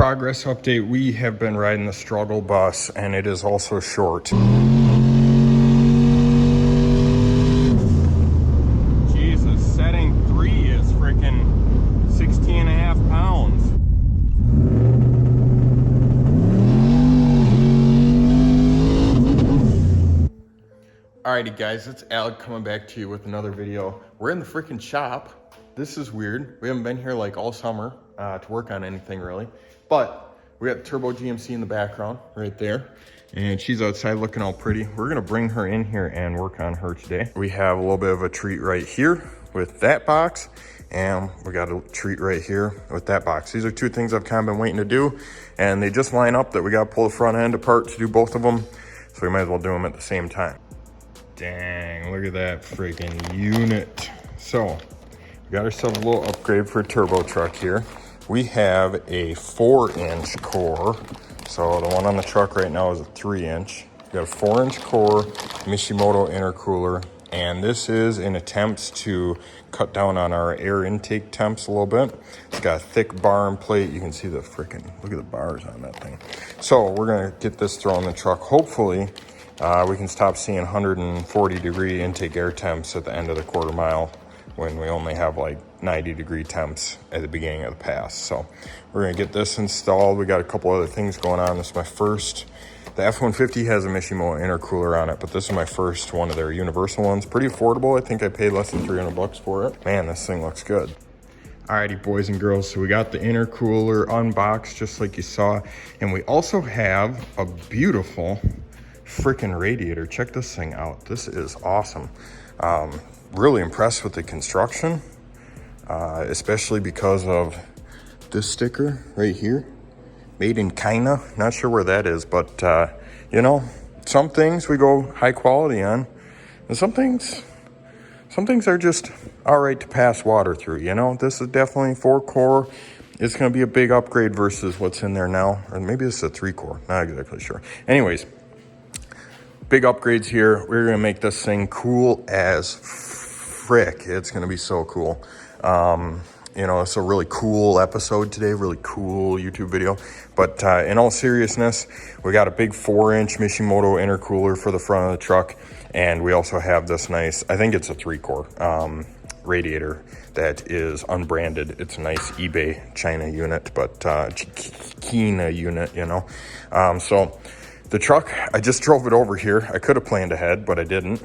progress update. We have been riding the struggle bus, and it is also short. Jesus, setting 3 is freaking 16.5 pounds. Alrighty guys, it's Alec coming back to you with another video. We're in the freaking shop. This is weird. We haven't been here like all summer to work on anything really. But we got TurBO GMC in the background right there. And she's outside looking all pretty. We're gonna bring her in here and work on her today. We have a little bit of a treat right here with that box. And we got a treat right here with that box. These are two things I've kind of been waiting to do. And they just line up that we gotta pull the front end apart to do both of them. So we might as well do them at the same time. Dang, look at that freaking unit. So, we got ourselves a little upgrade for a turbo truck here. We have a 4-inch core. So the one on the truck right now is a 3-inch. We got a 4-inch core, Mishimoto intercooler, and this is in attempts to cut down on our air intake temps a little bit. It's got a thick bar and plate. You can see the freaking, look at the bars on that thing. So we're gonna get this thrown in the truck. Hopefully, we can stop seeing 140-degree intake air temps at the end of the quarter mile when we only have like 90-degree temps at the beginning of the pass. So we're gonna get this installed. We got a couple other things going on. This is my first. The F-150 has a Mishimoto intercooler on it, but this is my first one of their universal ones. Pretty affordable. I think I paid less than 300 bucks for it. Man, this thing looks good. Alrighty, boys and girls, so we got the intercooler unboxed just like you saw, and we also have a beautiful freaking radiator. Check this thing out. This is awesome. Really impressed with the construction, especially because of this sticker right here, made in China. Not sure where that is, but you know, some things we go high quality on, and some things are just all right to pass water through. You know, this is definitely 4-core. It's going to be a big upgrade versus what's in there now, or maybe this is a 3-core. Not exactly sure. Anyways, big upgrades here. We're gonna make this thing cool as frick. It's gonna be so cool. You know, it's a really cool episode today, really cool YouTube video. But in all seriousness, we got a big 4-inch Mishimoto intercooler for the front of the truck. And we also have this nice, I think it's a 3-core radiator that is unbranded. It's a nice eBay China unit, but China unit, you know. So the truck, I just drove it over here. I could have planned ahead, but I didn't.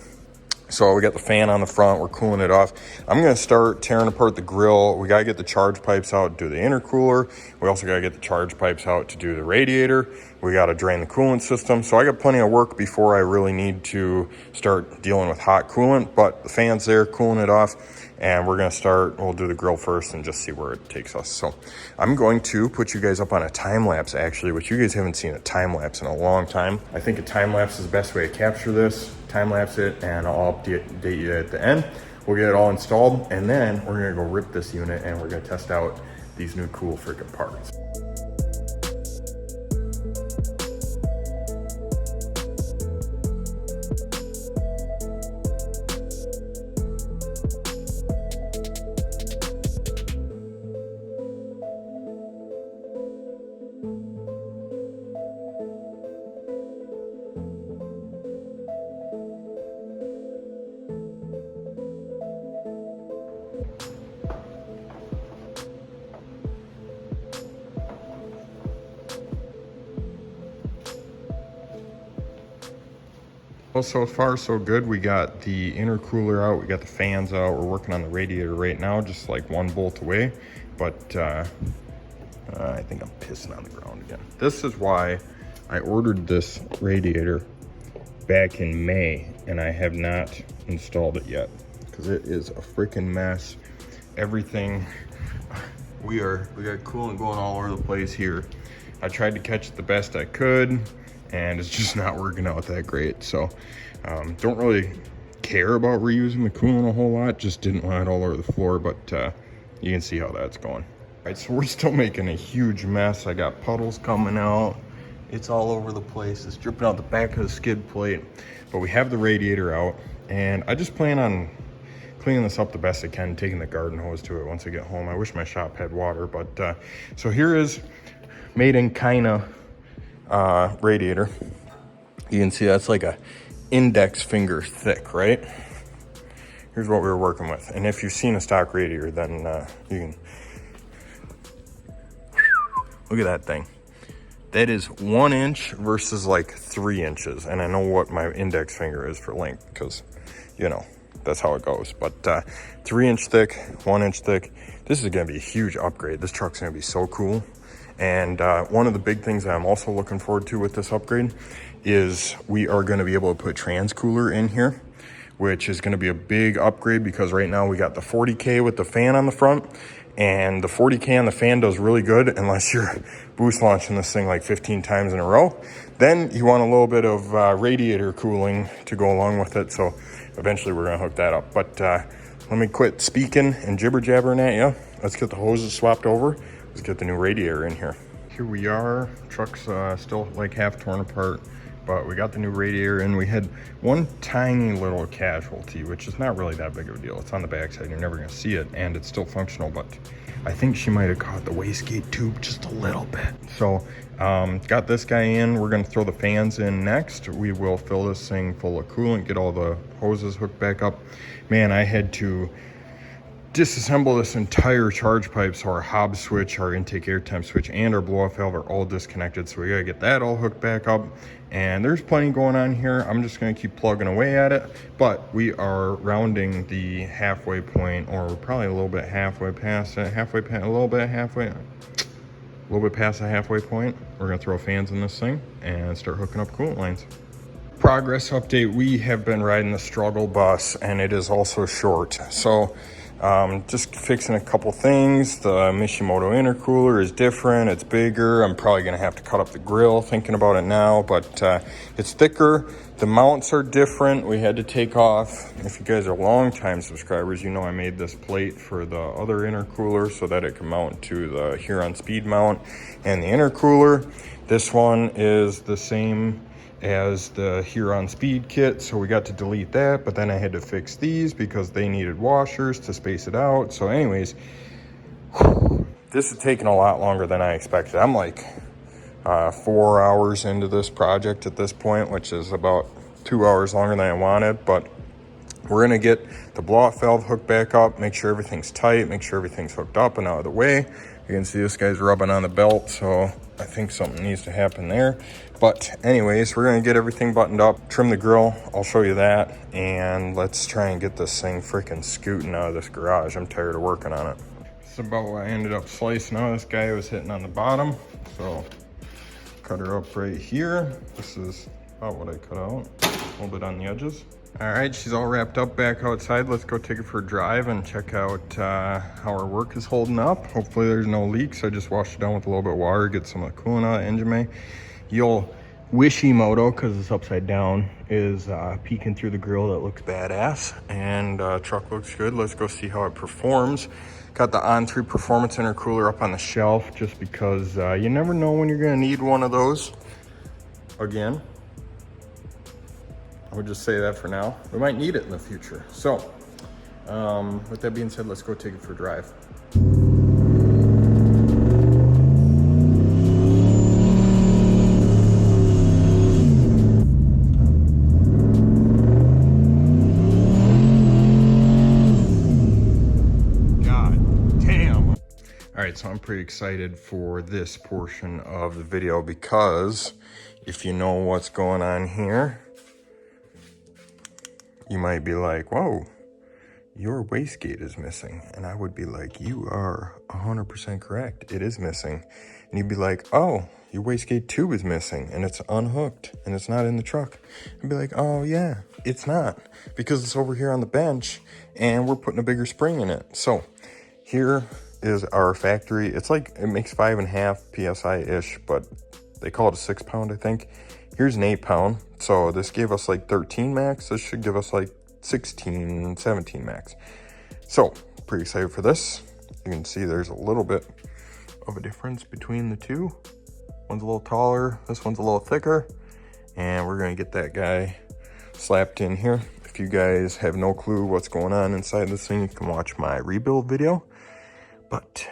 So we got the fan on the front. We're cooling it off. I'm going to start tearing apart the grill. We got to get the charge pipes out to do the intercooler. We also got to get the charge pipes out to do the radiator. We got to drain the coolant system. So I got plenty of work before I really need to start dealing with hot coolant. But the fan's there, cooling it off. And we're going to start, we'll do the grill first and just see where it takes us. So I'm going to put you guys up on a time lapse actually, which you guys haven't seen a time lapse in a long time. I think a time lapse is the best way to capture this. Time lapse it, and I'll update you at the end. We'll get it all installed, and then we're going to go rip this unit and we're going to test out these new cool freaking parts. Well, so far so good. We got the intercooler out, we got the fans out, we're working on the radiator right now, just like one bolt away. But I think I'm pissing on the ground again. This is why I ordered this radiator back in May and I have not installed it yet, because it is a freaking mess. Everything, we got coolant going all over the place here. I tried to catch it the best I could, and it's just not working out that great. So don't really care about reusing the coolant a whole lot, just didn't want it all over the floor, but you can see how that's going. All right, so we're still making a huge mess. I got puddles coming out. It's all over the place. It's dripping out the back of the skid plate, but we have the radiator out, and I just plan on cleaning this up the best I can, taking the garden hose to it once I get home. I wish my shop had water, but so here is made in China radiator. You can see that's like a index finger thick, right? Here's what we were working with. And if you've seen a stock radiator, then you can look at that thing. That is 1 inch versus like 3 inches. And I know what my index finger is for length because, you know, that's how it goes. But 3 inch thick, 1 inch thick. This is gonna be a huge upgrade. This truck's gonna be so cool. And one of the big things that I'm also looking forward to with this upgrade is we are gonna be able to put transcooler in here, which is gonna be a big upgrade because right now we got the 40K with the fan on the front, and the 40K on the fan does really good unless you're boost launching this thing like 15 times in a row. Then you want a little bit of radiator cooling to go along with it. So eventually we're gonna hook that up. But let me quit speaking and jibber jabbering at you. Let's get the hoses swapped over. Let's get the new radiator in here. Here we are. Truck's still like half torn apart, but we got the new radiator in. We had one tiny little casualty, which is not really that big of a deal. It's on the backside, you're never gonna see it, and it's still functional, but I think she might have caught the wastegate tube just a little bit. So got this guy in. We're gonna throw the fans in next. We will fill this thing full of coolant, get all the hoses hooked back up. Man, I had to disassemble this entire charge pipe, so our hob switch, our intake airtime switch, and our blow-off valve are all disconnected, so we gotta get that all hooked back up. And there's plenty going on here. I'm just gonna keep plugging away at it, but we are rounding the halfway point, or we're probably a little bit halfway past it, a little bit past the halfway point. We're gonna throw fans in this thing and start hooking up coolant lines. Progress update, we have been riding the struggle bus, and it is also short. So just fixing a couple things. The Mishimoto intercooler is different, it's bigger. I'm probably gonna have to cut up the grill, thinking about it now, but it's thicker. The mounts are different. We had to take off, if you guys are longtime subscribers, you know I made this plate for the other intercooler so that it can mount to the Huron speed mount and the intercooler. This one is the same as the Huron speed kit, so we got to delete that, but then I had to fix these because they needed washers to space it out. So anyways, this is taking a lot longer than I expected. I'm like 4 hours into this project at this point, which is about 2 hours longer than I wanted, but we're gonna get the blow-off valve hooked back up, make sure everything's tight, make sure everything's hooked up and out of the way. You can see this guy's rubbing on the belt, so I think something needs to happen there. But anyways, we're gonna get everything buttoned up, trim the grill, I'll show you that, and let's try and get this thing freaking scooting out of this garage. I'm tired of working on it. This is about what I ended up slicing out. This guy was hitting on the bottom, so cut her up right here. This is about what I cut out, a little bit on the edges. All right, she's all wrapped up back outside. Let's go take her for a drive and check out how our work is holding up. Hopefully there's no leaks. I just washed it down with a little bit of water, get some of the coolant out of the engine bay. You'll Wishimoto, because it's upside down, is peeking through the grill. That looks badass, and truck looks good. Let's go see how it performs. Got the On3 Performance intercooler up on the shelf just because you never know when you're gonna need one of those again. I would just say that for now. We might need it in the future. So, with that being said, let's go take it for a drive. God damn. All right, so I'm pretty excited for this portion of the video because if you know what's going on here, you might be like, whoa, your wastegate is missing. And I would be like, you are 100% correct. It is missing. And you'd be like, oh, your wastegate tube is missing and it's unhooked and it's not in the truck. I'd be like, oh yeah, it's not because it's over here on the bench and we're putting a bigger spring in it. So here is our factory. It's like, it makes 5.5 PSI-ish, but they call it a 6 pound, I think. Here's an 8 pound. So this gave us like 13 max. This should give us like 16, 17 max. So pretty excited for this. You can see there's a little bit of a difference between the two. One's a little taller, this one's a little thicker, and we're gonna get that guy slapped in here. If you guys have no clue what's going on inside this thing, you can watch my rebuild video, but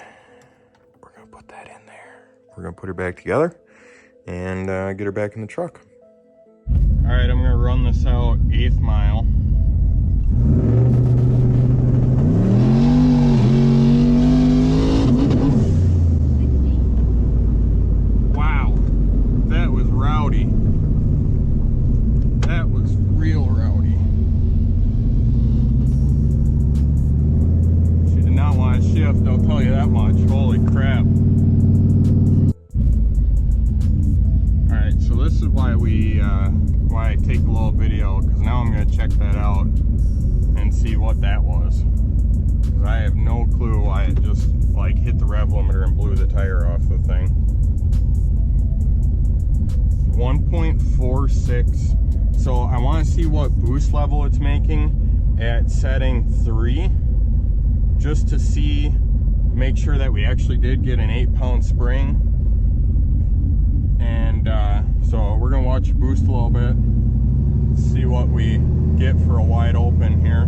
we're gonna put that in there. we're gonna put her back together and get her back in the truck. All right, I'm gonna run this out 1/8 mile. Wow, that was rowdy. That was real rowdy. She did not want to shift, I'll tell you that much. Holy crap. Alright, so this is why why I take a little video, because now I'm going to check that out and see what that was. Because I have no clue why it just like hit the rev limiter and blew the tire off the thing. 1.46. So I want to see what boost level it's making at setting 3, just to see, make sure that we actually did get an 8-pound spring. And so we're gonna watch it boost a little bit, see what we get for a wide open here.